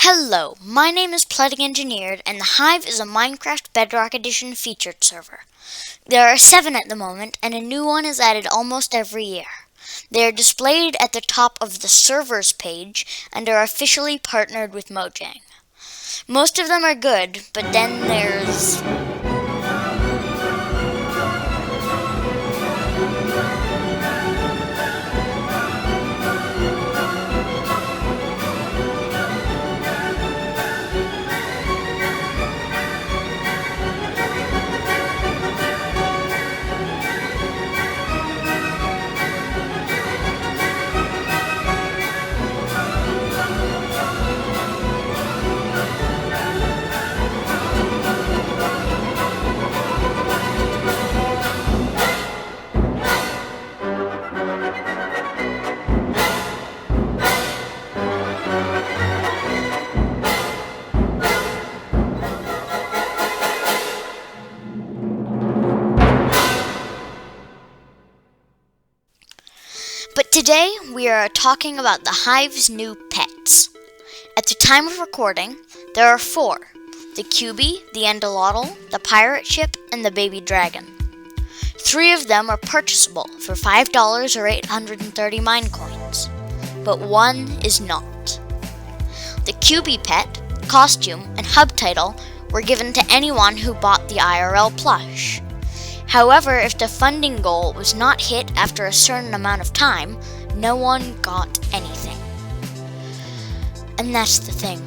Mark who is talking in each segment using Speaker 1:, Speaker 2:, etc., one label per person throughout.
Speaker 1: Hello, my name is Pleading Engineered, and the Hive is a Minecraft Bedrock Edition featured server. There are 7 at the moment, and a new one is added almost every year. They are displayed at the top of the servers page and are officially partnered with Mojang. Most of them are good, but then there's... But today, we are talking about the Hive's new pets. At the time of recording, there are 4. The CUBEE, the Endolotl, the pirate ship, and the baby dragon. 3 of them are purchasable for $5 or 830 mine coins, but 1 is not. The CUBEE pet, costume, and hub title were given to anyone who bought the IRL plush. However, if the funding goal was not hit after a certain amount of time, no one got anything. And that's the thing.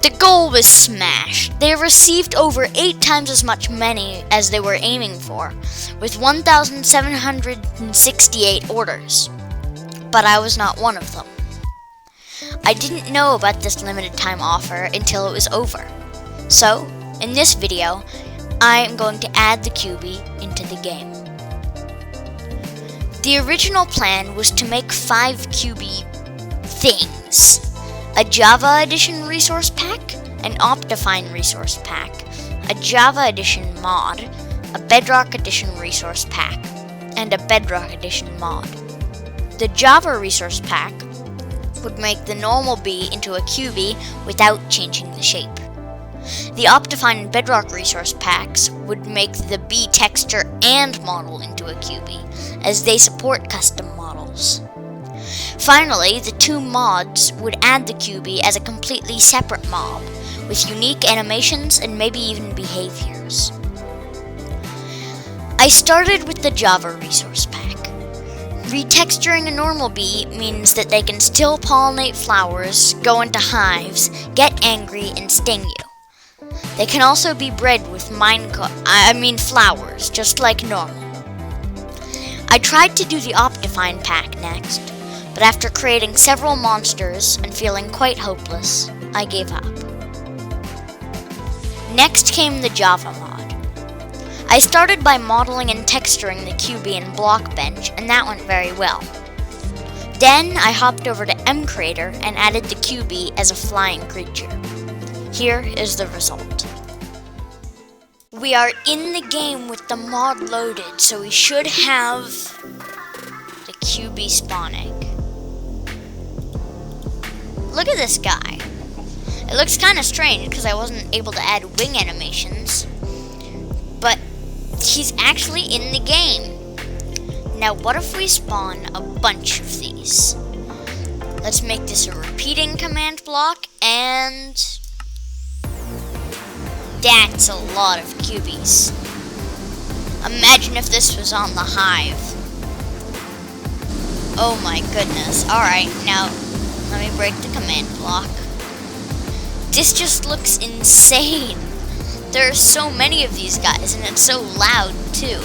Speaker 1: The goal was smashed. They received over 8 times as much money as they were aiming for, with 1,768 orders. But I was not one of them. I didn't know about this limited time offer until it was over. So, in this video, I am going to add the CUBEE into the game. The original plan was to make 5 CUBEE things: a Java Edition resource pack, an OptiFine resource pack, a Java Edition mod, a Bedrock Edition resource pack, and a Bedrock Edition mod. The Java resource pack would make the normal bee into a CUBEE without changing the shape. The OptiFine and Bedrock resource packs would make the bee texture and model into a CUBEE, as they support custom models. Finally, the 2 mods would add the CUBEE as a completely separate mob, with unique animations and maybe even behaviors. I started with the Java resource pack. Retexturing a normal bee means that they can still pollinate flowers, go into hives, get angry, and sting you. They can also be bred with flowers, just like normal. I tried to do the OptiFine pack next, but after creating several monsters and feeling quite hopeless, I gave up. Next came the Java mod. I started by modeling and texturing the CUBEE in Blockbench, and that went very well. Then I hopped over to MCreator and added the CUBEE as a flying creature. Here is the result. We are in the game with the mod loaded, so we should have the CUBEE spawning. Look at this guy. It looks kind of strange because I wasn't able to add wing animations, but he's actually in the game. Now what if we spawn a bunch of these? Let's make this a repeating command block, and that's a lot of CUBEEs. Imagine if this was on the Hive. Oh my goodness. Alright, now let me break the command block. This just looks insane. There are so many of these guys, and it's so loud too.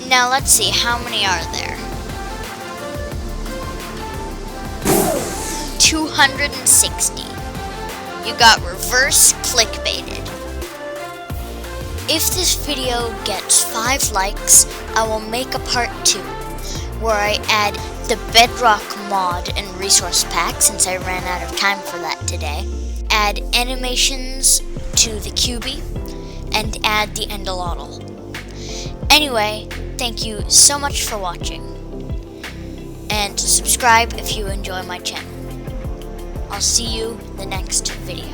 Speaker 1: Now let's see, how many are there? 260. You got reverse clickbaited. If this video gets 5 likes, I will make a part 2, where I add the Bedrock mod and resource pack, since I ran out of time for that today, add animations to the CUBEE, and add the Endolotl. Anyway, thank you so much for watching, and subscribe if you enjoy my channel. I'll see you in the next video.